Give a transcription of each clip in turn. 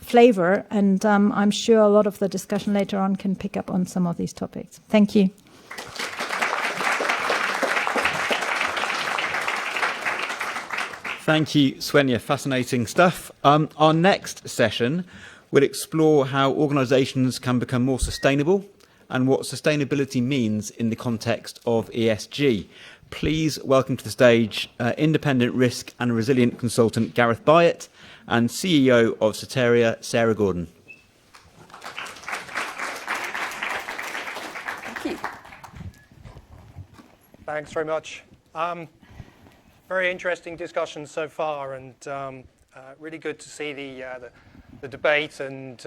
flavor, and I'm sure a lot of the discussion later on can pick up on some of these topics. Thank you. Thank you, Svenja. Fascinating stuff. Our next session will explore how organisations can become more sustainable and what sustainability means in the context of ESG. Please welcome to the stage independent risk and resilient consultant Gareth Byatt and CEO of Satarla, Sarah Gordon. Thank you. Thanks very much. Very interesting discussion so far, and really good to see the debate and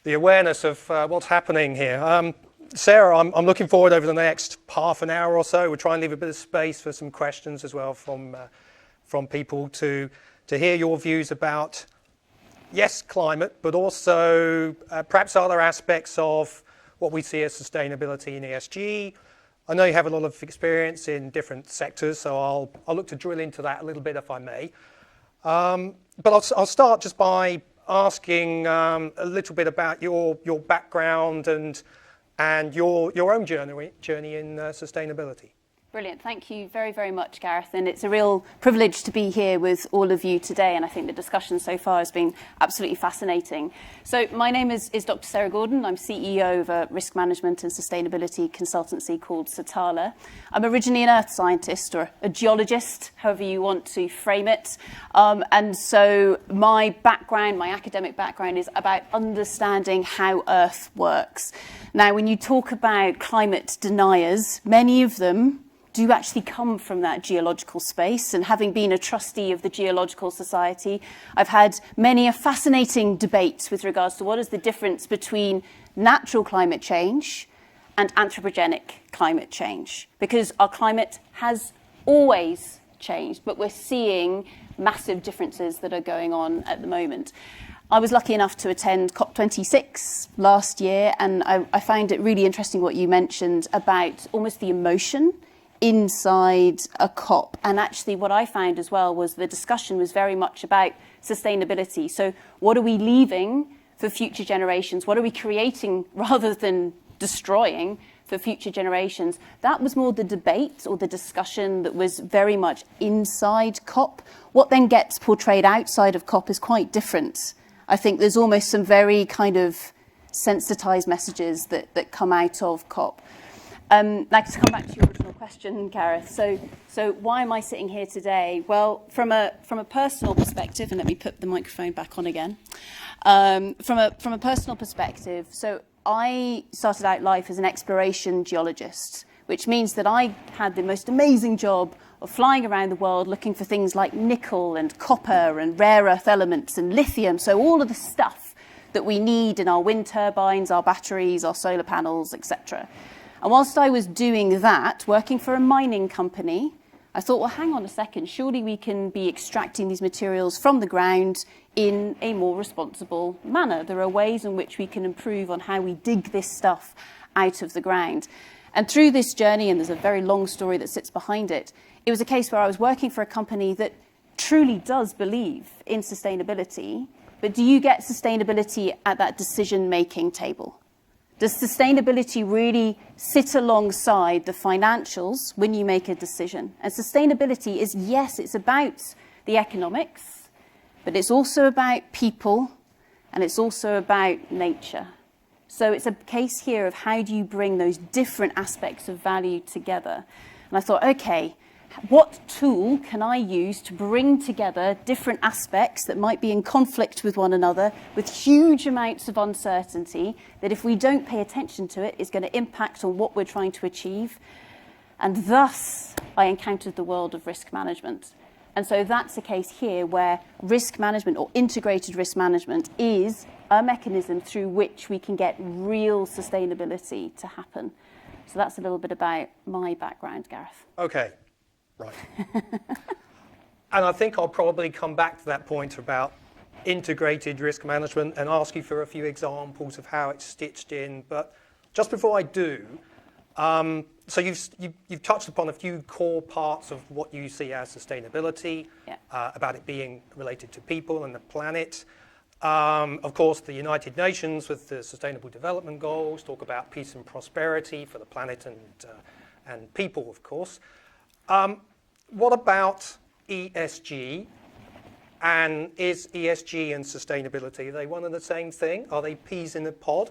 the awareness of what's happening here. Sarah, I'm looking forward over the next half an hour or so. We'll try and leave a bit of space for some questions as well from people to hear your views about, yes, climate, but also perhaps other aspects of what we see as sustainability in ESG. I know you have a lot of experience in different sectors, so I'll look to drill into that a little bit if I may. But I'll start just by asking a little bit about your background and your own journey in sustainability. Brilliant. Thank you very, very much, Gareth. And it's a real privilege to be here with all of you today. And I think the discussion so far has been absolutely fascinating. So my name is Dr. Sarah Gordon. I'm CEO of a risk management and sustainability consultancy called Satarla. I'm originally an earth scientist or a geologist, however you want to frame it. And so my background, my academic background, is about understanding how Earth works. Now, when you talk about climate deniers, many of them do actually come from that geological space. And having been a trustee of the Geological Society, I've had many a fascinating debates with regards to what is the difference between natural climate change and anthropogenic climate change. Because our climate has always changed, but we're seeing massive differences that are going on at the moment. I was lucky enough to attend COP26 last year, and I found it really interesting what you mentioned about almost the emotion inside a COP. And actually what I found as well was the discussion was very much about sustainability. So what are we leaving for future generations? What are we creating rather than destroying for future generations? That was more the debate or the discussion that was very much inside COP. What then gets portrayed outside of COP is quite different. I think there's almost some very kind of sensitized messages that come out of COP. Now, to come back to your original question, Gareth. So why am I sitting here today? Well, from a personal perspective, and let me put the microphone back on again. From a personal perspective, so I started out life as an exploration geologist, which means that I had the most amazing job of flying around the world looking for things like nickel and copper and rare earth elements and lithium. So all of the stuff that we need in our wind turbines, our batteries, our solar panels, etc. And whilst I was doing that, working for a mining company, I thought, well, hang on a second, surely we can be extracting these materials from the ground in a more responsible manner. There are ways in which we can improve on how we dig this stuff out of the ground. And through this journey, and there's a very long story that sits behind it, it was a case where I was working for a company that truly does believe in sustainability, but do you get sustainability at that decision-making table? Does sustainability really sit alongside the financials when you make a decision? And sustainability is, yes, it's about the economics, but it's also about people, and it's also about nature. So it's a case here of how do you bring those different aspects of value together? And I thought, okay, what tool can I use to bring together different aspects that might be in conflict with one another with huge amounts of uncertainty that if we don't pay attention to it is going to impact on what we're trying to achieve? And thus I encountered the world of risk management. And so that's a case here where risk management or integrated risk management is a mechanism through which we can get real sustainability to happen. So that's a little bit about my background, Gareth. Okay. Right. And I think I'll probably come back to that point about integrated risk management and ask you for a few examples of how it's stitched in. But just before I do, So you've touched upon a few core parts of what you see as sustainability, about it being related to people and the planet. Of course, the United Nations with the Sustainable Development Goals talk about peace and prosperity for the planet and people, of course. What about ESG? And is ESG and sustainability, are they one and the same thing? Are they peas in a pod?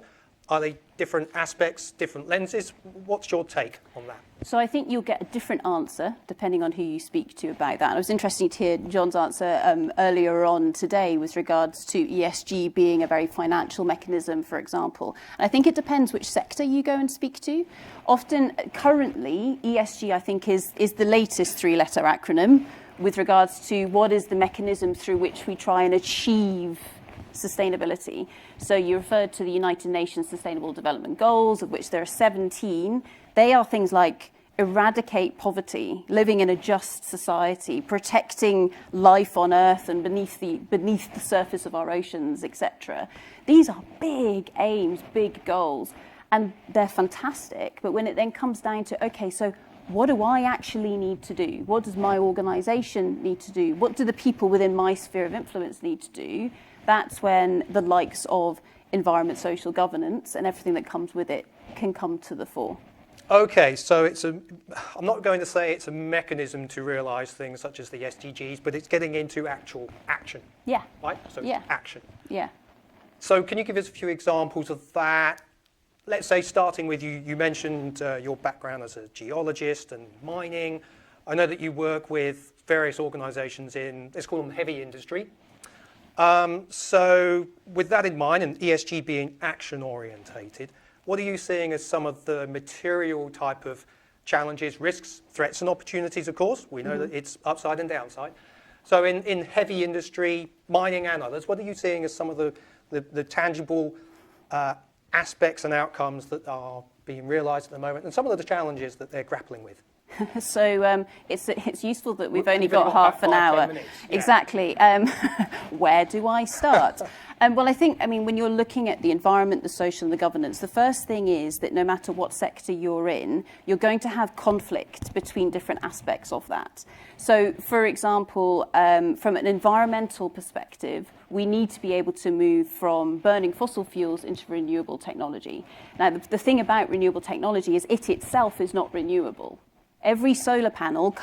Are they different aspects, different lenses? What's your take on that? So I think you'll get a different answer depending on who you speak to about that. And it was interesting to hear John's answer earlier on today with regards to ESG being a very financial mechanism, for example. And I think it depends which sector you go and speak to. Often, currently, ESG, I think, is the latest three-letter acronym with regards to what is the mechanism through which we try and achieve sustainability. So you referred to the United Nations Sustainable Development Goals, of which there are 17. They are things like eradicate poverty, living in a just society, protecting life on Earth and beneath the surface of our oceans, etc. These are big aims, big goals, and they're fantastic. But when it then comes down to, okay, so what do I actually need to do? What does my organisation need to do? What do the people within my sphere of influence need to do? That's when the likes of environment, social governance and everything that comes with it can come to the fore. Okay, so I'm not going to say it's a mechanism to realise things such as the SDGs, but it's getting into actual action. Yeah. Right? So yeah. Action. Yeah. So can you give us a few examples of that? Let's say starting with you mentioned your background as a geologist and mining. I know that you work with various organisations in, let's call them heavy industry. So with that in mind and ESG being action orientated, what are you seeing as some of the material type of challenges, risks, threats and opportunities, of course? We know that it's upside and downside. So in heavy industry, mining and others, what are you seeing as some of the tangible aspects and outcomes that are being realised at the moment and some of the challenges that they're grappling with? So it's useful that we've only got half an hour. Yeah. Exactly. Where do I start? Well, I mean, when you're looking at the environment, the social and the governance, the first thing is that no matter what sector you're in, you're going to have conflict between different aspects of that. So, for example, from an environmental perspective, we need to be able to move from burning fossil fuels into renewable technology. Now, the thing about renewable technology is it itself is not renewable. Every solar panel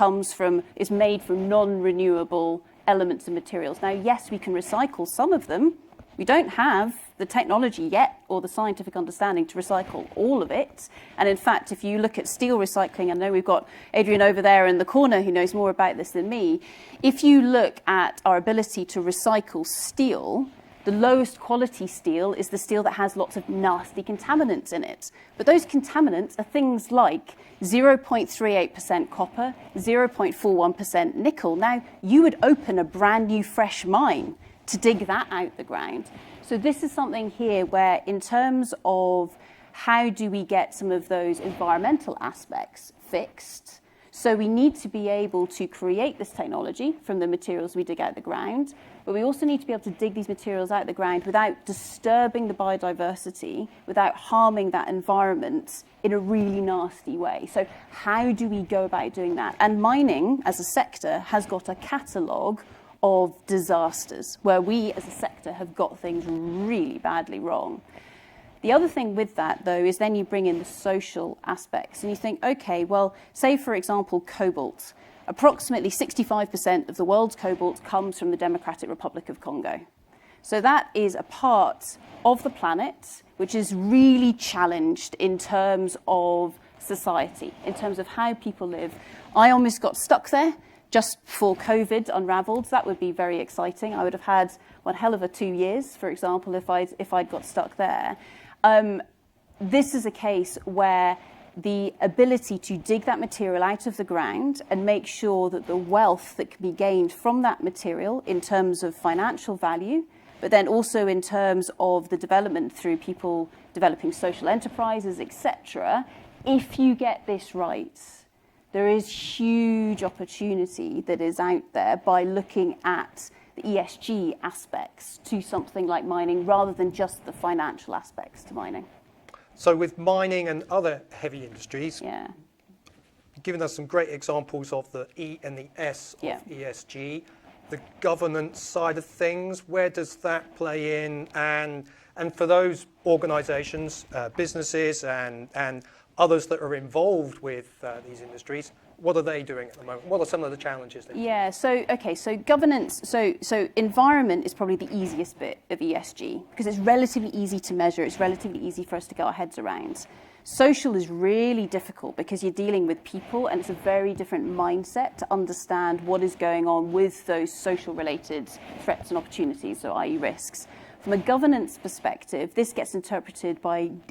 is made from non-renewable elements and materials. Now, yes, we can recycle some of them. We don't have the technology yet or the scientific understanding to recycle all of it. And in fact, if you look at steel recycling, I know we've got Adrian over there in the corner who knows more about this than me. If you look at our ability to recycle steel, the lowest quality steel is the steel that has lots of nasty contaminants in it. But those contaminants are things like 0.38% copper, 0.41% nickel. Now, you would open a brand new fresh mine to dig that out the ground. So this is something here where in terms of how do we get some of those environmental aspects fixed, so we need to be able to create this technology from the materials we dig out the ground, but we also need to be able to dig these materials out the ground without disturbing the biodiversity, without harming that environment in a really nasty way. So how do we go about doing that? And mining, as a sector, has got a catalogue of disasters where we, as a sector, have got things really badly wrong. The other thing with that, though, is then you bring in the social aspects and you think, okay, well, say, for example, cobalt. Approximately 65% of the world's cobalt comes from the Democratic Republic of Congo. So that is a part of the planet which is really challenged in terms of society, in terms of how people live. I almost got stuck there just before COVID unravelled. That would be very exciting. I would have had one hell of a 2 years, for example, if I'd got stuck there. This is a case where the ability to dig that material out of the ground and make sure that the wealth that can be gained from that material in terms of financial value, but then also in terms of the development through people developing social enterprises, etc., if you get this right, there is huge opportunity that is out there by looking at the ESG aspects to something like mining rather than just the financial aspects to mining. So with mining and other heavy industries, Yeah. you've given us some great examples of the E and the S of Yeah. ESG. The governance side of things, where does that play in? And for those organisations, businesses and others that are involved with these industries, what are they doing at the moment? What are some of the challenges? Yeah, so governance, so environment is probably the easiest bit of ESG because it's relatively easy to measure, it's relatively easy for us to get our heads around. Social is really difficult because you're dealing with people and it's a very different mindset to understand what is going on with those social related threats and opportunities, so i.e. risks. From a governance perspective, this gets interpreted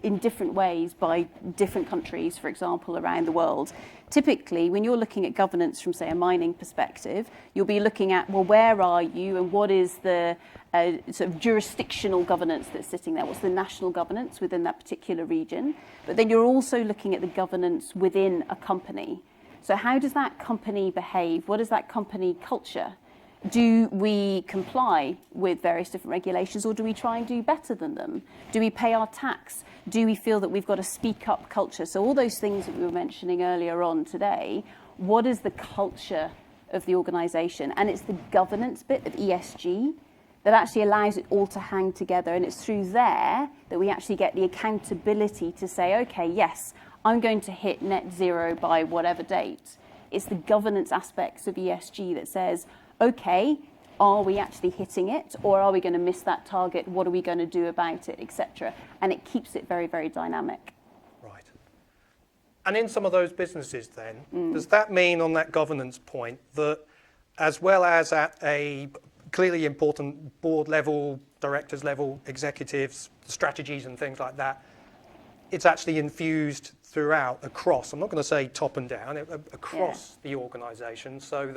in different ways by different countries, for example, around the world. Typically, when you're looking at governance from, say, a mining perspective, you'll be looking at, well, where are you and what is the sort of jurisdictional governance that's sitting there? What's the national governance within that particular region? But then you're also looking at the governance within a company. So how does that company behave? What is that company culture? Do we comply with various different regulations or do we try and do better than them? Do we pay our tax? Do we feel that we've got a speak up culture? So all those things that we were mentioning earlier on today, what is the culture of the organisation? And it's the governance bit of ESG that actually allows it all to hang together. And it's through there that we actually get the accountability to say, okay, yes, I'm going to hit net zero by whatever date. It's the governance aspects of ESG that says, okay, are we actually hitting it or are we going to miss that target? What are we going to do about it, etc.? And it keeps it very, very dynamic. Right. And in some of those businesses then, does that mean on that governance point that as well as at a clearly important board level, directors level, executives, strategies and things like that, it's actually infused throughout, across, I'm not going to say top and down, across the organisation so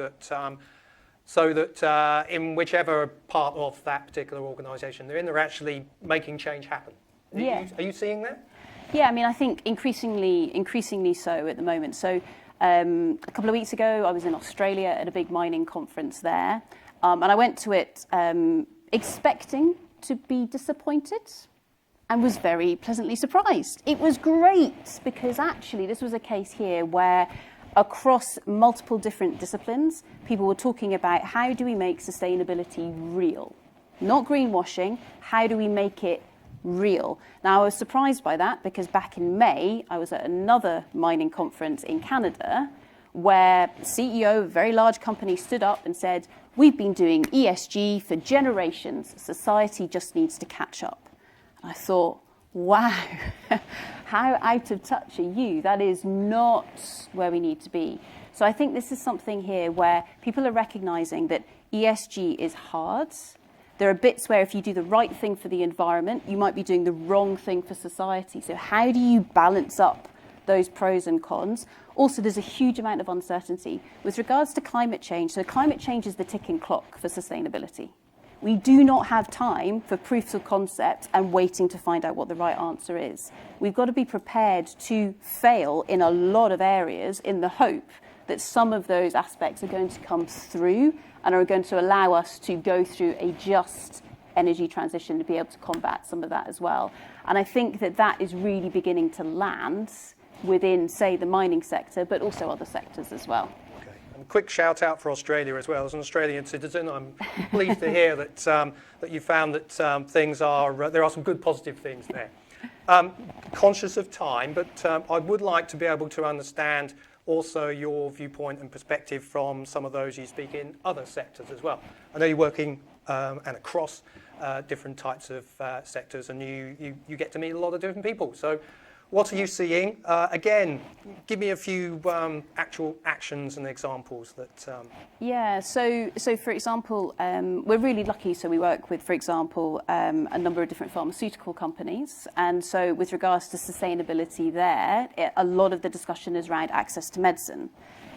that in whichever part of that particular organisation they're in, they're actually making change happen. Are you seeing that? Yeah, I mean, I think increasingly so at the moment. So a couple of weeks ago, I was in Australia at a big mining conference there, and I went to it expecting to be disappointed and was very pleasantly surprised. It was great because actually this was a case here where across multiple different disciplines, people were talking about how do we make sustainability real? Not greenwashing, how do we make it real? Now, I was surprised by that because back in May, I was at another mining conference in Canada where the CEO of a very large company stood up and said, we've been doing ESG for generations. Society just needs to catch up. And I thought, wow, how out of touch are you? That is not where we need to be. So I think this is something here where people are recognizing that ESG is hard. There are bits where if you do the right thing for the environment, you might be doing the wrong thing for society. So how do you balance up those pros and cons? Also, there's a huge amount of uncertainty. With regards to climate change, so climate change is the ticking clock for sustainability. We do not have time for proofs of concept and waiting to find out what the right answer is. We've got to be prepared to fail in a lot of areas in the hope that some of those aspects are going to come through and are going to allow us to go through a just energy transition to be able to combat some of that as well. And I think that that is really beginning to land within, say, the mining sector, but also other sectors as well. And quick shout out for Australia as well. As an Australian citizen, I'm pleased to hear that that you found that there are some good positive things there. Conscious of time, but I would like to be able to understand also your viewpoint and perspective from some of those you speak in other sectors as well. I know you're working and across different types of sectors, and you get to meet a lot of different people. So what are you seeing? Again, give me a few actual actions and examples that... Yeah, so for example, we're really lucky. So we work with, for example, a number of different pharmaceutical companies. And so with regards to sustainability there, a lot of the discussion is around access to medicine.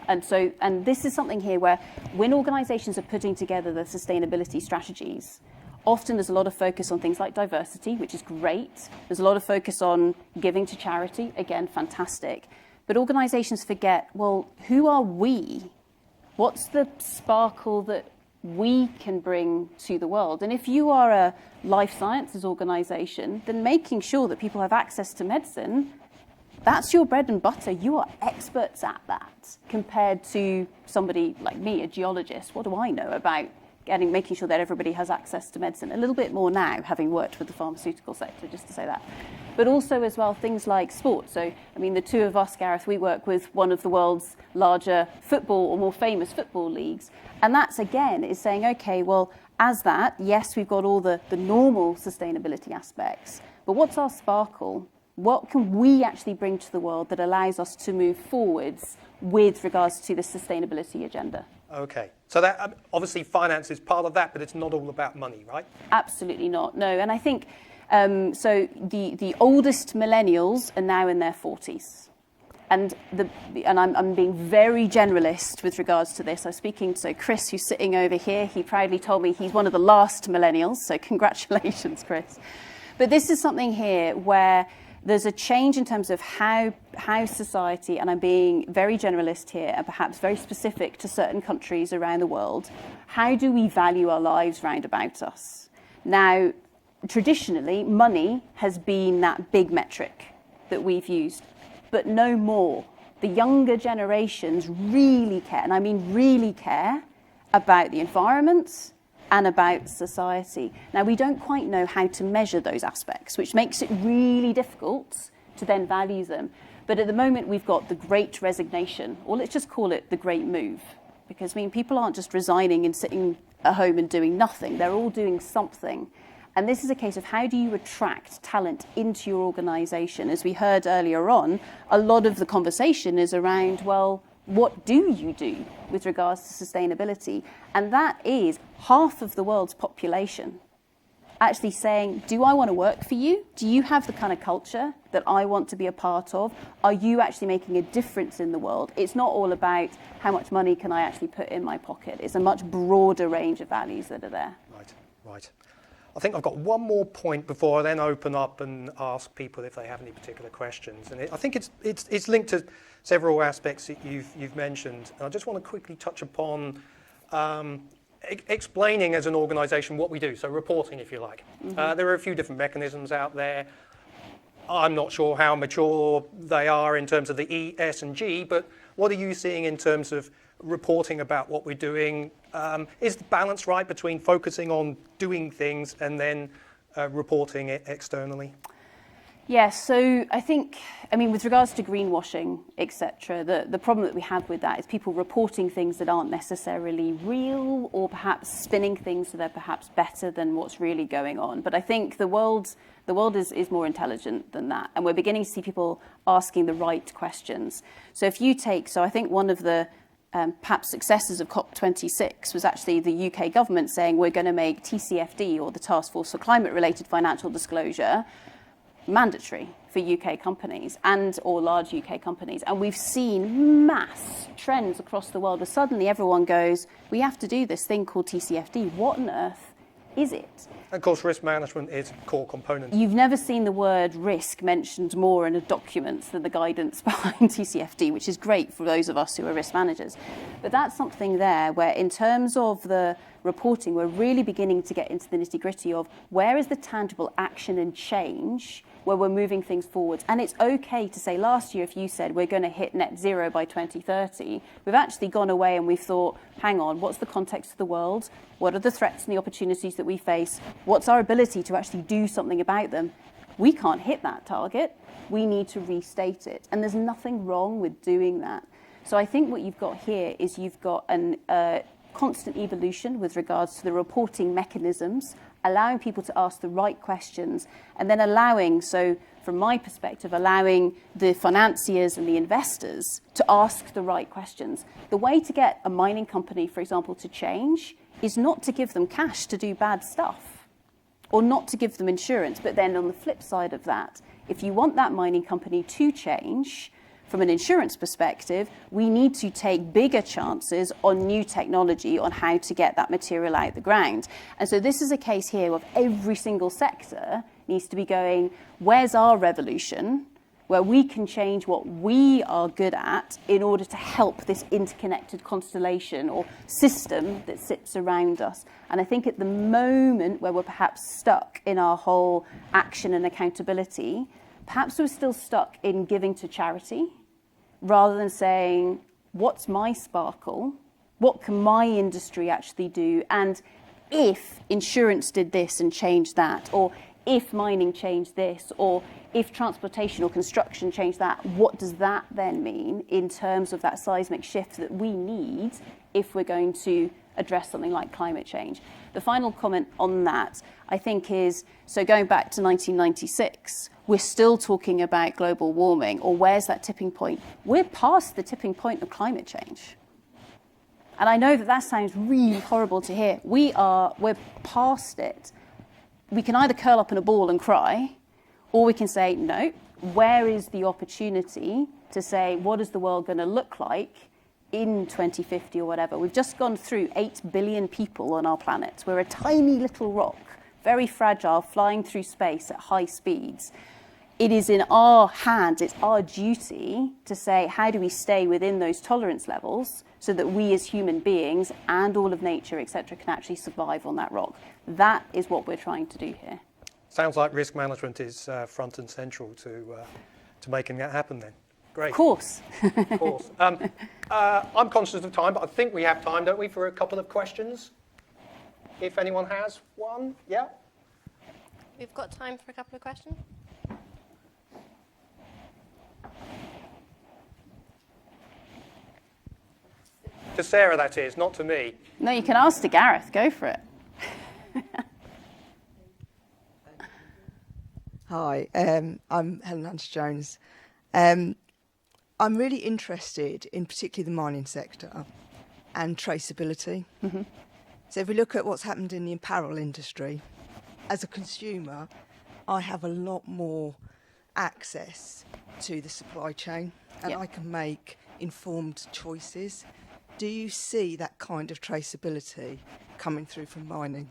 And this is something here where when organisations are putting together the sustainability strategies, often there's a lot of focus on things like diversity, which is great. There's a lot of focus on giving to charity, again, fantastic. But organisations forget, well, who are we? What's the sparkle that we can bring to the world. And if you are a life sciences organisation, then making sure that people have access to medicine, that's your bread and butter. You are experts at that compared to somebody like me, a geologist. What do I know about making sure that everybody has access to medicine? A little bit more now, having worked with the pharmaceutical sector, just to say that. But also as well, things like sport. So, I mean, the two of us, Gareth, we work with one of the world's larger football or more famous football leagues. And that's, again, is saying, OK, well, as that, yes, we've got all the normal sustainability aspects. But what's our sparkle? What can we actually bring to the world that allows us to move forwards with regards to the sustainability agenda? Okay. So that obviously finance is part of that, but it's not all about money, right? Absolutely not. No. And I think so the oldest millennials are now in their 40s. And I'm being very generalist with regards to this. I was speaking to Chris, who's sitting over here. He proudly told me he's one of the last millennials. So congratulations, Chris. But this is something here where there's a change in terms of how society, and I'm being very generalist here and perhaps very specific to certain countries around the world, how do we value our lives round about us? Now, traditionally, money has been that big metric that we've used, but no more. The younger generations really care, and I mean really care, about the environment and about society. Now, we don't quite know how to measure those aspects, which makes it really difficult to then value them. But at the moment, we've got the great resignation, or let's just call it the great move. Because, I mean, people aren't just resigning and sitting at home and doing nothing. They're all doing something. And this is a case of how do you attract talent into your organisation? As we heard earlier on, a lot of the conversation is around, well, what do you do with regards to sustainability? And that is half of the world's population actually saying, do I want to work for you? Do you have the kind of culture that I want to be a part of? Are you actually making a difference in the world? It's not all about how much money can I actually put in my pocket. It's a much broader range of values that are there. Right. I think I've got one more point before I then open up and ask people if they have any particular questions. And I think it's linked to several aspects that you've mentioned. And I just want to quickly touch upon explaining as an organisation what we do, so reporting, if you like. Mm-hmm. There are a few different mechanisms out there. I'm not sure how mature they are in terms of the E, S and G, but what are you seeing in terms of reporting about what we're doing? Is the balance right between focusing on doing things and then reporting it externally? Yes, so I think, with regards to greenwashing, etc., the problem that we have with that is people reporting things that aren't necessarily real, or perhaps spinning things so they're perhaps better than what's really going on. But I think the world is more intelligent than that, and we're beginning to see people asking the right questions. So I think one of the perhaps successes of COP26 was actually the UK government saying we're going to make TCFD, or the Task Force for Climate-Related Financial Disclosure, mandatory for UK companies or large UK companies. And we've seen mass trends across the world where suddenly everyone goes, we have to do this thing called TCFD. What on earth is it? And of course, risk management is a core component. You've never seen the word risk mentioned more in a document than the guidance behind TCFD, which is great for those of us who are risk managers. But that's something there where in terms of the reporting, we're really beginning to get into the nitty-gritty of where is the tangible action and change where we're moving things forward. And it's okay to say, last year, if you said we're going to hit net zero by 2030, we've actually gone away and we've thought, hang on, what's the context of the world? What are the threats and the opportunities that we face? What's our ability to actually do something about them? We can't hit that target. We need to restate it. And there's nothing wrong with doing that. So I think what you've got here is you've got a constant evolution with regards to the reporting mechanisms, allowing people to ask the right questions, and then allowing, so from my perspective, allowing the financiers and the investors to ask the right questions. The way to get a mining company, for example, to change is not to give them cash to do bad stuff, or not to give them insurance. But then on the flip side of that, if you want that mining company to change, from an insurance perspective, we need to take bigger chances on new technology on how to get that material out the ground. And so this is a case here of every single sector needs to be going, where's our revolution? where we can change what we are good at in order to help this interconnected constellation or system that sits around us. And I think at the moment where we're perhaps stuck in our whole action and accountability, perhaps we're still stuck in giving to charity rather than saying, what's my sparkle? What can my industry actually do? And if insurance did this and changed that, or if mining changed this, or if transportation or construction changed that, what does that then mean in terms of that seismic shift that we need if we're going to address something like climate change? The final comment on that, I think, is, so going back to 1996, we're still talking about global warming, or where's that tipping point? We're past the tipping point of climate change. And I know that sounds really horrible to hear. We're past it. We can either curl up in a ball and cry, or we can say, no, where is the opportunity to say, what is the world going to look like in 2050 or whatever? We've just gone through 8 billion people on our planet. We're a tiny little rock, very fragile, flying through space at high speeds. It is in our hands, it's our duty to say, how do we stay within those tolerance levels so that we as human beings and all of nature, etc., can actually survive on that rock? That is what we're trying to do here. Sounds like risk management is front and central to making that happen then. Great. Of course. Of course. I'm conscious of time, but I think we have time, don't we, for a couple of questions? If anyone has one, yeah? We've got time for a couple of questions. To Sarah, that is, not to me. No, you can ask to Gareth. Go for it. Hi, I'm Helen Hunter-Jones. I'm really interested in particularly the mining sector and traceability. Mm-hmm. So if we look at what's happened in the apparel industry, as a consumer, I have a lot more access to the supply chain and I can make informed choices. Do you see that kind of traceability coming through from mining?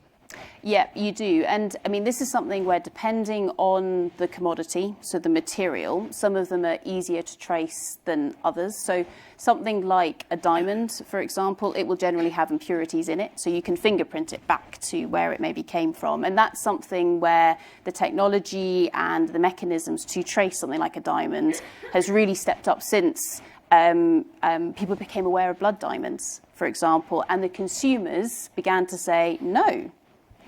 Yeah, you do. And I mean, this is something where depending on the commodity, so the material, some of them are easier to trace than others. So something like a diamond, for example, it will generally have impurities in it. So you can fingerprint it back to where it maybe came from. And that's something where the technology and the mechanisms to trace something like a diamond has really stepped up since people became aware of blood diamonds, for example, and the consumers began to say, no,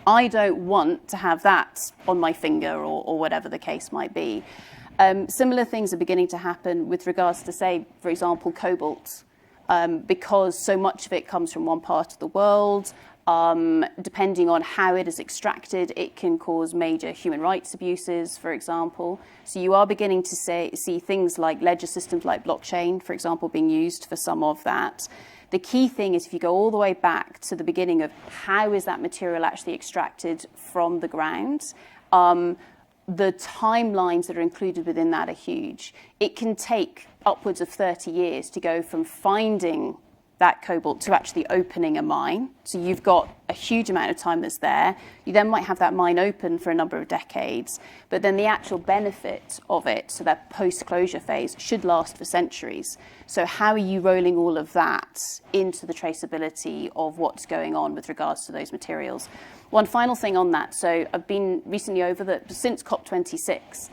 I don't want to have that on my finger or whatever the case might be. Similar things are beginning to happen with regards to, say, for example, cobalt, because so much of it comes from one part of the world. Depending on how it is extracted, it can cause major human rights abuses, for example. So you are beginning to see things like ledger systems like blockchain, for example, being used for some of that. The key thing is if you go all the way back to the beginning of how is that material actually extracted from the ground, the timelines that are included within that are huge. It can take upwards of 30 years to go from finding that cobalt to actually opening a mine. So you've got a huge amount of time that's there. You then might have that mine open for a number of decades, but then the actual benefit of it, so that post-closure phase, should last for centuries. So how are you rolling all of that into the traceability of what's going on with regards to those materials? One final thing on that. So I've been recently since COP26,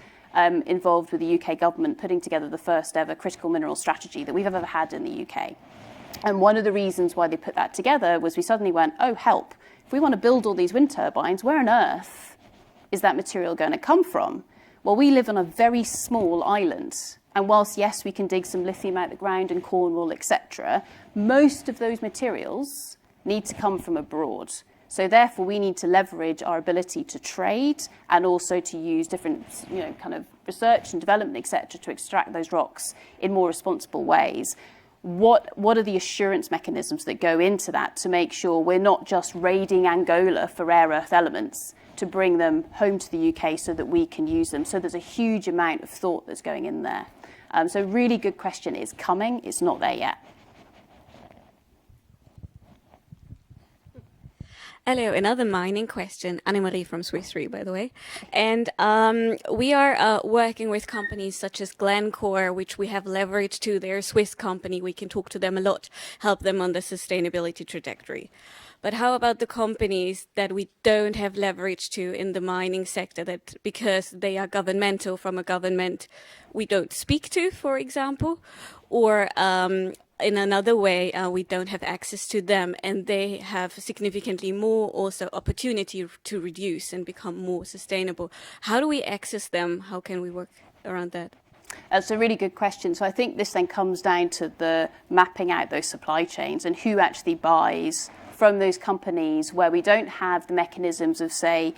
involved with the UK government putting together the first ever critical mineral strategy that we've ever had in the UK. And one of the reasons why they put that together was we suddenly went, oh, help. If we want to build all these wind turbines, where on earth is that material going to come from? Well, we live on a very small island. And whilst, yes, we can dig some lithium out of the ground in Cornwall, etc., most of those materials need to come from abroad. So therefore, we need to leverage our ability to trade and also to use different, kind of research and development, etc., to extract those rocks in more responsible ways. What are the assurance mechanisms that go into that to make sure we're not just raiding Angola for rare earth elements to bring them home to the UK so that we can use them? So there's a huge amount of thought that's going in there. So really good question. It's coming. It's not there yet. Hello, another mining question. Annemarie from Swiss Re, by the way. And we are working with companies such as Glencore, which we have leveraged to their Swiss company. We can talk to them a lot, help them on the sustainability trajectory. But how about the companies that we don't have leverage to in the mining sector, that because they are governmental from a government we don't speak to, for example, or in another way, we don't have access to them, and they have significantly more also opportunity to reduce and become more sustainable. How do we access them? How can we work around that? That's a really good question. So I think this then comes down to the mapping out those supply chains and who actually buys from those companies where we don't have the mechanisms of, say,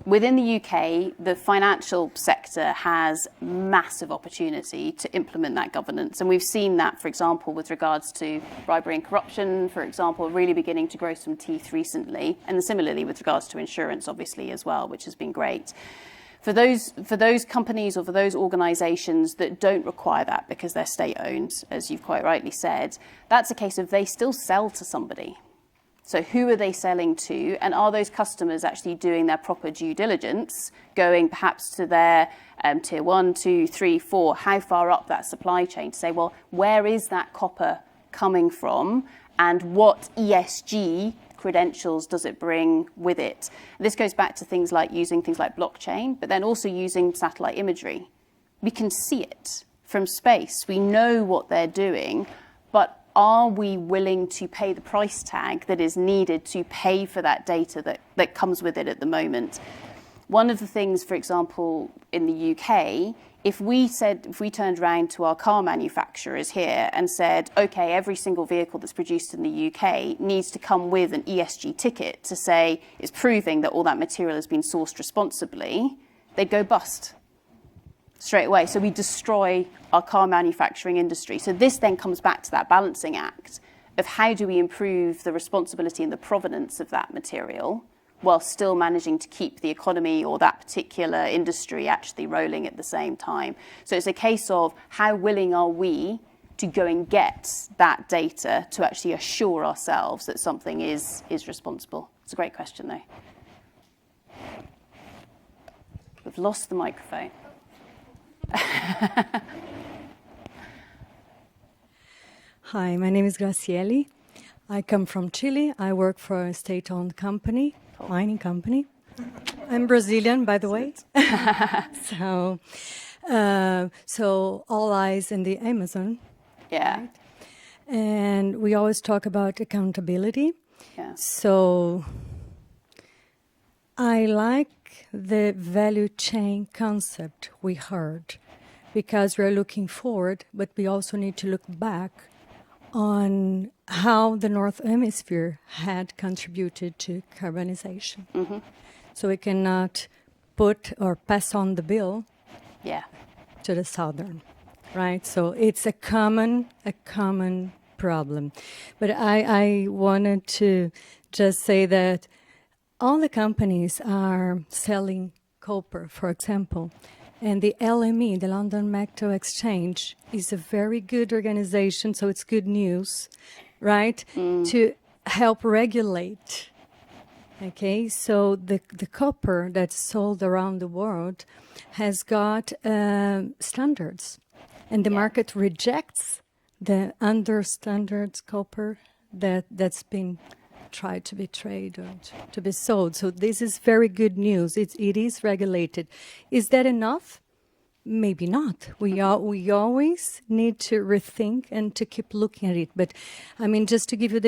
within the UK, the financial sector has massive opportunity to implement that governance. And we've seen that, for example, with regards to bribery and corruption, for example, really beginning to grow some teeth recently. And similarly with regards to insurance, obviously, as well, which has been great. For those companies or for those organisations that don't require that because they're state-owned, as you've quite rightly said, that's a case of they still sell to somebody. So who are they selling to, and are those customers actually doing their proper due diligence, going perhaps to their tier 1, 2, 3, 4, how far up that supply chain to say, well, where is that copper coming from, and what ESG credentials does it bring with it? This goes back to things like using things like blockchain, but then also using satellite imagery. We can see it from space. We know what they're doing, but are we willing to pay the price tag that is needed to pay for that data that comes with it at the moment? One of the things, for example, in the UK, if we turned around to our car manufacturers here and said, okay, every single vehicle that's produced in the UK needs to come with an ESG ticket to say it's proving that all that material has been sourced responsibly, they'd go bust straight away. So we destroy our car manufacturing industry. So this then comes back to that balancing act of how do we improve the responsibility and the provenance of that material while still managing to keep the economy or that particular industry actually rolling at the same time. So it's a case of how willing are we to go and get that data to actually assure ourselves that something is responsible. It's a great question, though. We've lost the microphone. Hi, my name is Gracieli. I come from Chile. I work for a state-owned company, mining company. I'm Brazilian, by the way. So all eyes in the Amazon. Yeah. Right? And we always talk about accountability. Yeah. So I like the value chain concept we heard, because we're looking forward, but we also need to look back on how the North Hemisphere had contributed to carbonization. Mm-hmm. So we cannot put or pass on the bill to the Southern, right? So it's a common problem. But I wanted to just say that all the companies are selling copper, for example, and the LME, the London Metal Exchange, is a very good organization, so it's good news, right, to help regulate. Okay, so the copper that's sold around the world has got standards, and the market rejects the under-standards copper that's been tried to be traded or to be sold. So this is very good news. It is regulated. Is that enough? Maybe not. We always need to rethink and to keep looking at it. But I mean, just to give you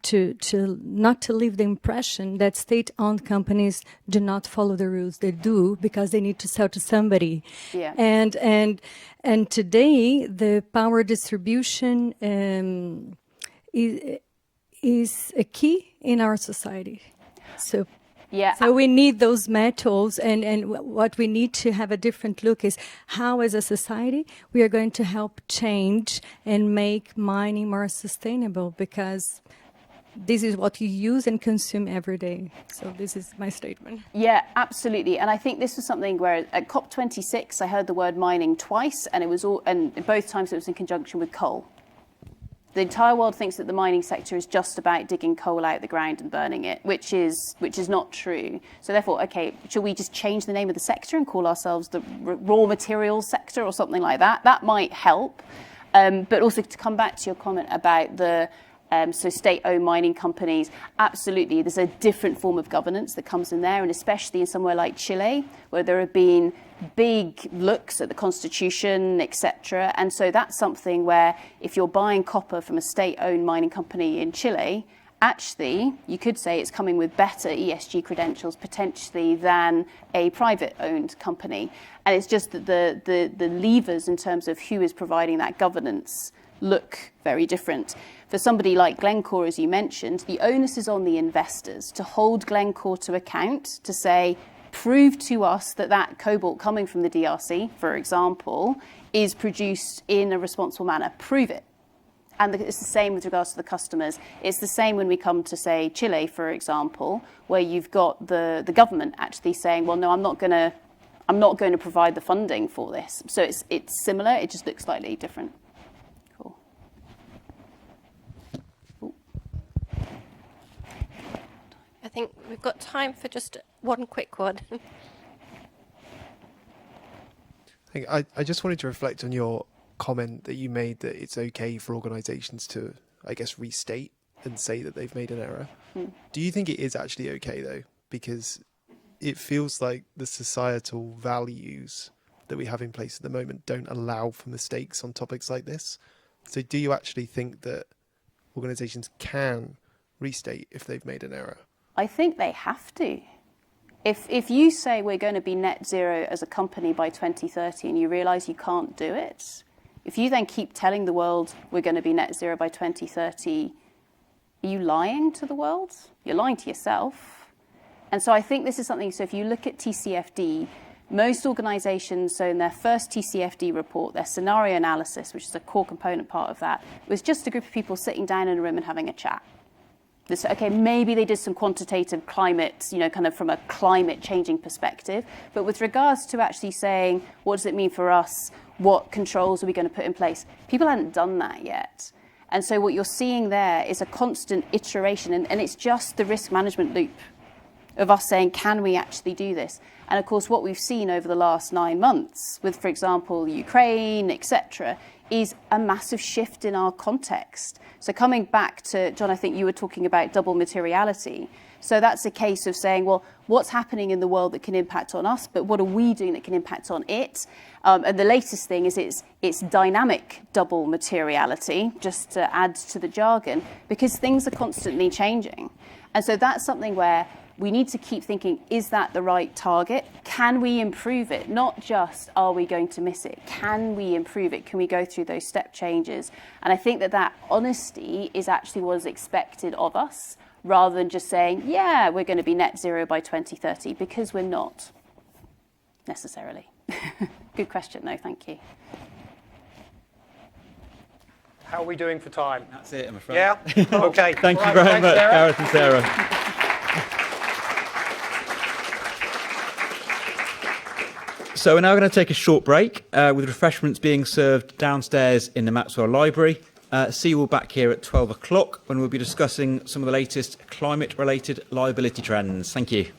to not to leave the impression that state-owned companies do not follow the rules. They do, because they need to sell to somebody. Yeah. And today the power distribution is a key in our society. So we need those metals, and what we need to have a different look is how, as a society, we are going to help change and make mining more sustainable, because this is what you use and consume every day. So this is my statement. Yeah, absolutely. And I think this was something where at COP26, I heard the word mining twice, and it was all, and both times it was in conjunction with coal. The entire world thinks that the mining sector is just about digging coal out of the ground and burning it, which is not true. So therefore, okay, should we just change the name of the sector and call ourselves the raw materials sector or something like that? That might help. But also to come back to your comment about the so state-owned mining companies, absolutely, there's a different form of governance that comes in there, and especially in somewhere like Chile, where there have been big looks at the constitution, etc. And so that's something where if you're buying copper from a state-owned mining company in Chile, actually, you could say it's coming with better ESG credentials potentially than a private-owned company. And it's just that the levers in terms of who is providing that governance look very different. For somebody like Glencore, as you mentioned, the onus is on the investors to hold Glencore to account, to say, prove to us that that cobalt coming from the DRC, for example, is produced in a responsible manner. Prove it. And it's the same with regards to the customers. It's the same when we come to, say, Chile, for example, where you've got the government actually saying, well, no, I'm not going to provide the funding for this. So it's similar, it just looks slightly different. Cool. Ooh. I think we've got time for just one quick one. I just wanted to reflect on your comment that you made that it's okay for organisations to, I guess, restate and say that they've made an error. Do you think it is actually okay, though? Because it feels like the societal values that we have in place at the moment don't allow for mistakes on topics like this. So do you actually think that organisations can restate if they've made an error? I think they have to. If you say we're going to be net zero as a company by 2030 and you realise you can't do it, if you then keep telling the world we're going to be net zero by 2030, are you lying to the world? You're lying to yourself. And so I think this is something, so if you look at TCFD, most organisations, so in their first TCFD report, their scenario analysis, which is a core component part of that, was just a group of people sitting down in a room and having a chat. This, okay, maybe they did some quantitative climate, kind of from a climate changing perspective, but with regards to actually saying, what does it mean for us? What controls are we going to put in place? People hadn't done that yet. And so what you're seeing there is a constant iteration, and it's just the risk management loop of us saying, can we actually do this? And of course, what we've seen over the last 9 months with, for example, Ukraine, etc., is a massive shift in our context. So coming back to, John, I think you were talking about double materiality. So that's a case of saying, well, what's happening in the world that can impact on us, but what are we doing that can impact on it? And the latest thing is it's dynamic double materiality, just to add to the jargon, because things are constantly changing. And so that's something where we need to keep thinking, is that the right target? Can we improve it? Not just, are we going to miss it? Can we improve it? Can we go through those step changes? And I think that honesty is actually what is expected of us, rather than just saying, yeah, we're going to be net zero by 2030, because we're not necessarily. Good question, though. Thank you. How are we doing for time? That's it, I'm afraid. Yeah? Okay. Thank you Right, very thanks, much, Sarah. Gareth and Sarah. So we're now going to take a short break with refreshments being served downstairs in the Maxwell Library. See you all back here at 12 o'clock when we'll be discussing some of the latest climate-related liability trends. Thank you.